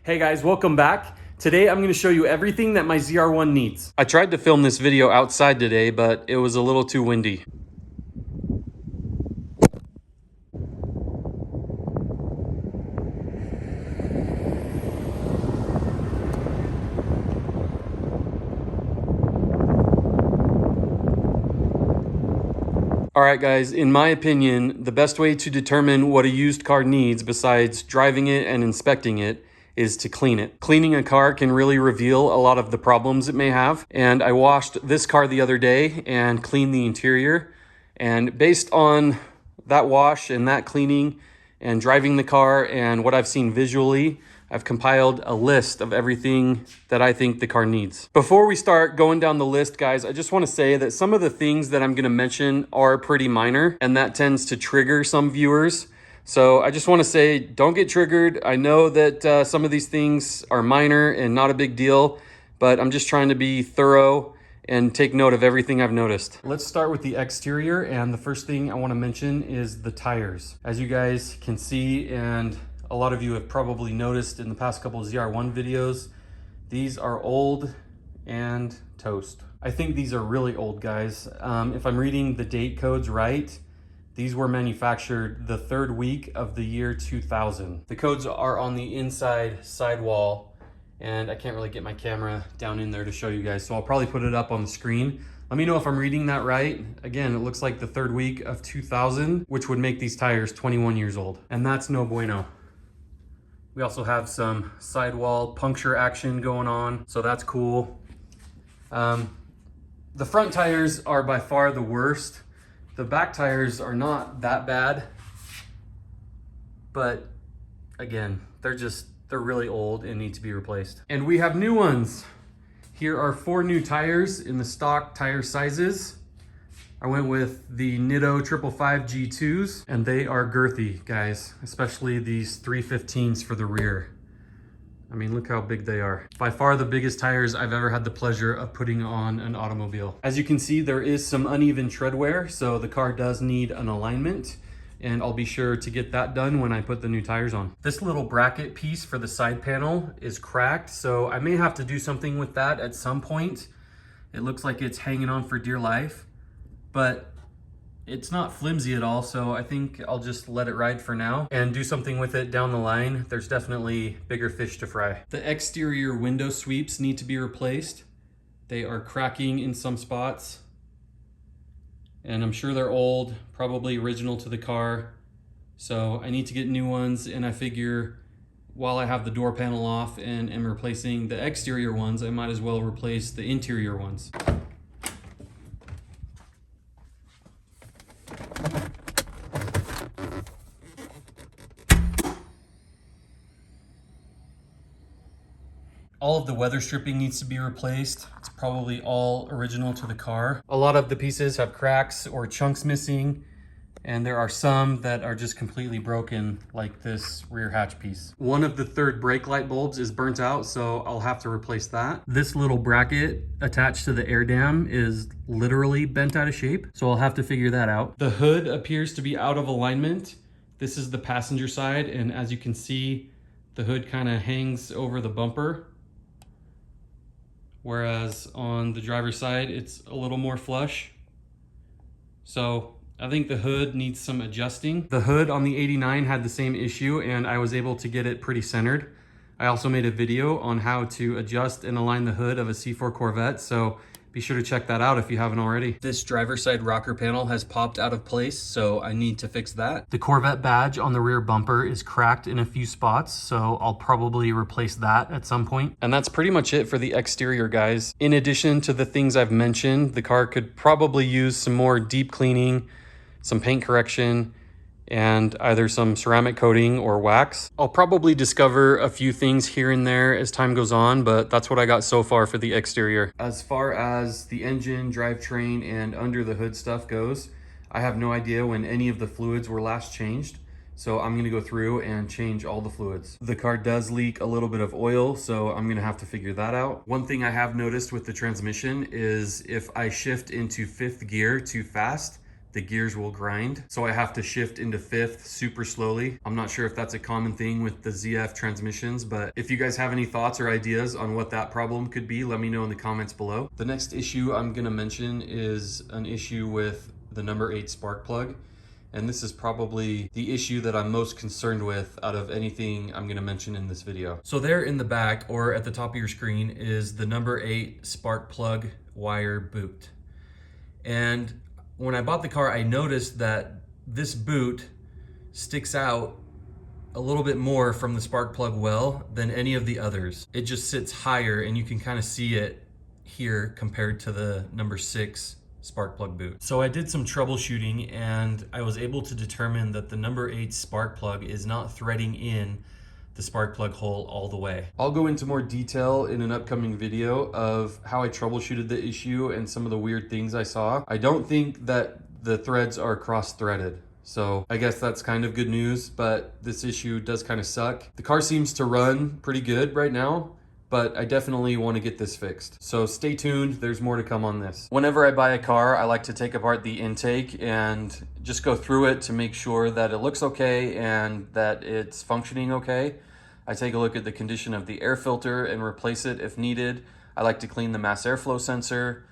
Hey guys, welcome back. Today I'm going to show you everything that my ZR-1 needs. I tried to film this video outside today, but it was a little too windy. Alright guys, in my opinion, the best way to determine what a used car needs besides driving it and inspecting it is to clean it. Cleaning a car can really reveal a lot of the problems it may have. And I washed this car the other day and cleaned the interior. And based on that wash and that cleaning and driving the car and what I've seen visually, I've compiled a list of everything that I think the car needs. Before we start going down the list, guys, I just want to say that some of the things that I'm going to mention are pretty minor, and that tends to trigger some viewers. So I just want to say, don't get triggered. I know that some of these things are minor and not a big deal, but I'm just trying to be thorough and take note of everything I've noticed. Let's start with the exterior, and the first thing I want to mention is the tires. As you guys can see, and a lot of you have probably noticed in the past couple of ZR-1 videos, these are old and toast. I think these are really old, guys. If I'm reading the date codes right, these were manufactured the third week of the year 2000. The codes are on the inside sidewall, and I can't really get my camera down in there to show you guys, so I'll probably put it up on the screen. Let me know if I'm reading that right. Again, it looks like the third week of 2000, which would make these tires 21 years old, and that's no bueno. We also have some sidewall puncture action going on, so that's cool. The front tires are by far the worst. The back tires are not that bad, but again, they're really old and need to be replaced. And we have new ones. Here are 4 new tires in the stock tire sizes. I went with the Nitto 555 G2s, and they are girthy, guys, especially these 315s for the rear. I mean, look how big they are. By far the biggest tires I've ever had the pleasure of putting on an automobile. As you can see, there is some uneven tread wear, so the car does need an alignment, and I'll be sure to get that done when I put the new tires on. This little bracket piece for the side panel is cracked, so I may have to do something with that at some point. It looks like it's hanging on for dear life, but it's not flimsy at all, so I think I'll just let it ride for now and do something with it down the line. There's definitely bigger fish to fry. The exterior window sweeps need to be replaced. They are cracking in some spots, and I'm sure they're old, probably original to the car. So I need to get new ones, and I figure while I have the door panel off and am replacing the exterior ones, I might as well replace the interior ones. All of the weather stripping needs to be replaced. It's probably all original to the car. A lot of the pieces have cracks or chunks missing, and there are some that are just completely broken, like this rear hatch piece. One of the third brake light bulbs is burnt out, so I'll have to replace that. This little bracket attached to the air dam is literally bent out of shape, so I'll have to figure that out. The hood appears to be out of alignment. This is the passenger side, and as you can see, the hood kind of hangs over the bumper, whereas on the driver's side, it's a little more flush. So I think the hood needs some adjusting. The hood on the 89 had the same issue, and I was able to get it pretty centered. I also made a video on how to adjust and align the hood of a C4 Corvette, so be sure to check that out if you haven't already. This driver's side rocker panel has popped out of place, so I need to fix that. The Corvette badge on the rear bumper is cracked in a few spots, so I'll probably replace that at some point. And that's pretty much it for the exterior, guys. In addition to the things I've mentioned, the car could probably use some more deep cleaning, some paint correction, and either some ceramic coating or wax. I'll probably discover a few things here and there as time goes on, but that's what I got so far for the exterior. As far as the engine, drivetrain, and under the hood stuff goes, I have no idea when any of the fluids were last changed, so I'm gonna go through and change all the fluids. The car does leak a little bit of oil, so I'm gonna have to figure that out. One thing I have noticed with the transmission is if I shift into 5th gear too fast, the gears will grind. So I have to shift into fifth super slowly. I'm not sure if that's a common thing with the ZF transmissions, but if you guys have any thoughts or ideas on what that problem could be, let me know in the comments below. The next issue I'm gonna mention is an issue with the number 8 spark plug. And this is probably the issue that I'm most concerned with out of anything I'm gonna mention in this video. So there in the back, or at the top of your screen, is the number 8 spark plug wire boot. And when I bought the car, I noticed that this boot sticks out a little bit more from the spark plug well than any of the others. It just sits higher, and you can kind of see it here compared to the number 6 spark plug boot. So I did some troubleshooting, and I was able to determine that the number 8 spark plug is not threading in the spark plug hole all the way. I'll go into more detail in an upcoming video of how I troubleshooted the issue and some of the weird things I saw. I don't think that the threads are cross-threaded, so I guess that's kind of good news, but this issue does kind of suck. The car seems to run pretty good right now, but I definitely want to get this fixed. So stay tuned, there's more to come on this. Whenever I buy a car, I like to take apart the intake and just go through it to make sure that it looks okay and that it's functioning okay. I take a look at the condition of the air filter and replace it if needed. I like to clean the mass airflow sensor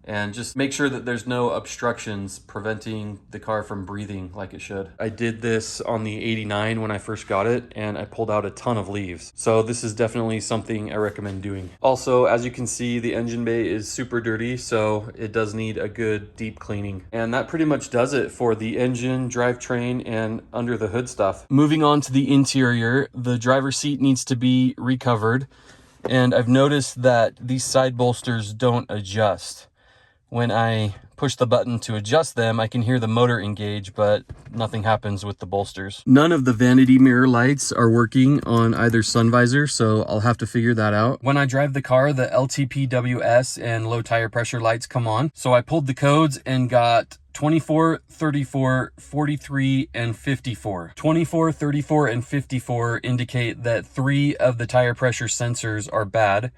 and just make sure that there's no obstructions preventing the car from breathing like it should. I did this on the 89 when I first got it, and I pulled out a ton of leaves. So this is definitely something I recommend doing. Also, as you can see, the engine bay is super dirty, so it does need a good deep cleaning. And that pretty much does it for the engine, drivetrain, and under the hood stuff. Moving on to the interior, the driver's seat needs to be recovered. And I've noticed that these side bolsters don't adjust. When I push the button to adjust them, I can hear the motor engage, but nothing happens with the bolsters. None of the vanity mirror lights are working on either sun visor, so I'll have to figure that out. When I drive the car, the LTPWS and low tire pressure lights come on. So I pulled the codes and got 24, 34, 43, and 54. 24, 34, and 54 indicate that 3 of the tire pressure sensors are bad,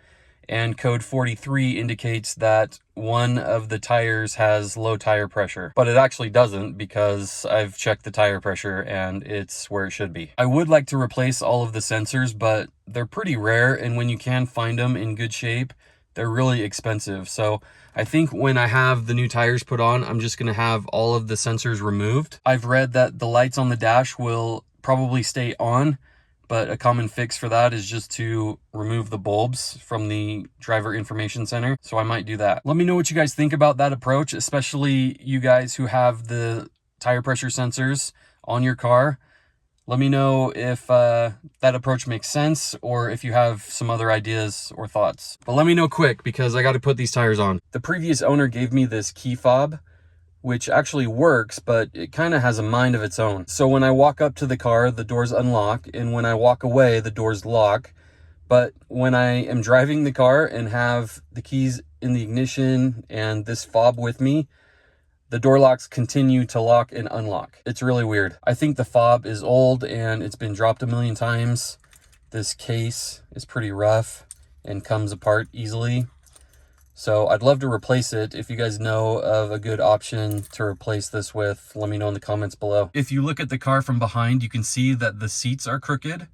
and code 43 indicates that 1 of the tires has low tire pressure, but it actually doesn't because I've checked the tire pressure and it's where it should be. I would like to replace all of the sensors, but they're pretty rare, and when you can find them in good shape, they're really expensive. So I think when I have the new tires put on, I'm just gonna have all of the sensors removed. I've read that the lights on the dash will probably stay on, but a common fix for that is just to remove the bulbs from the driver information center. So I might do that. Let me know what you guys think about that approach, especially you guys who have the tire pressure sensors on your car. Let me know if that approach makes sense or if you have some other ideas or thoughts. But let me know quick because I got to put these tires on. The previous owner gave me this key fob, which actually works, but it kind of has a mind of its own. So when I walk up to the car, the doors unlock, and when I walk away, the doors lock. But when I am driving the car and have the keys in the ignition and this fob with me, the door locks continue to lock and unlock. It's really weird. I think the fob is old and it's been dropped a million times. This case is pretty rough and comes apart easily. So I'd love to replace it. If you guys know of a good option to replace this with, let me know in the comments below. If you look at the car from behind, you can see that the seats are crooked.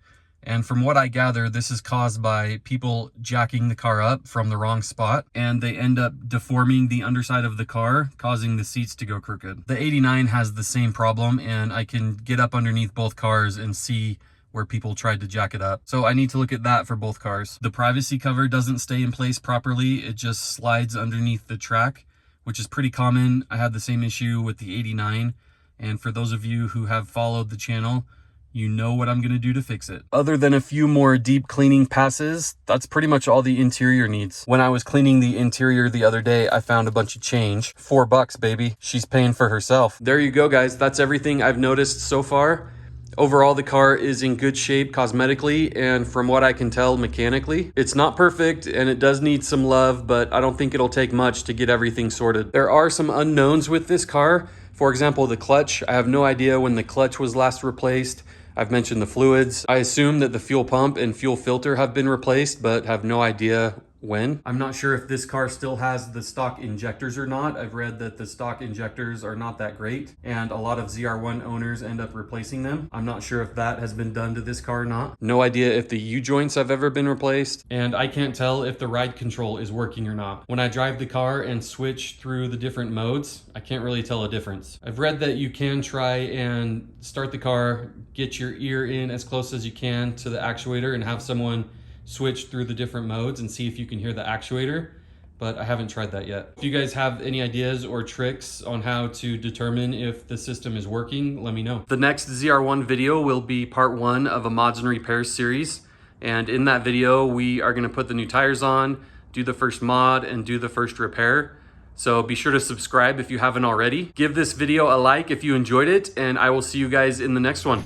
And from what I gather, this is caused by people jacking the car up from the wrong spot, and they end up deforming the underside of the car, causing the seats to go crooked. The 89 has the same problem, and I can get up underneath both cars and see where people tried to jack it up. So I need to look at that for both cars. The privacy cover doesn't stay in place properly. It just slides underneath the track, which is pretty common. I had the same issue with the 89. And for those of you who have followed the channel, you know what I'm gonna do to fix it. Other than a few more deep cleaning passes, that's pretty much all the interior needs. When I was cleaning the interior the other day, I found a bunch of change. $4, baby. She's paying for herself. There you go, guys. That's everything I've noticed so far. Overall, the car is in good shape cosmetically and from what I can tell mechanically. It's not perfect and it does need some love, but I don't think it'll take much to get everything sorted. There are some unknowns with this car. For example, the clutch. I have no idea when the clutch was last replaced. I've mentioned the fluids. I assume that the fuel pump and fuel filter have been replaced, but have no idea when. I'm not sure if this car still has the stock injectors or not. I've read that the stock injectors are not that great, and a lot of ZR-1 owners end up replacing them. I'm not sure if that has been done to this car or not. No idea if the U-joints have ever been replaced, and I can't tell if the ride control is working or not. When I drive the car and switch through the different modes, I can't really tell a difference. I've read that you can try and start the car, get your ear in as close as you can to the actuator and have someone switch through the different modes and see if you can hear the actuator, but I haven't tried that yet. If you guys have any ideas or tricks on how to determine if the system is working, let me know. The next ZR-1 video will be part 1 of a mods and repairs series, and in that video we are going to put the new tires on, do the first mod, and do the first repair. So be sure to subscribe if you haven't already. Give this video a like if you enjoyed it, and I will see you guys in the next one.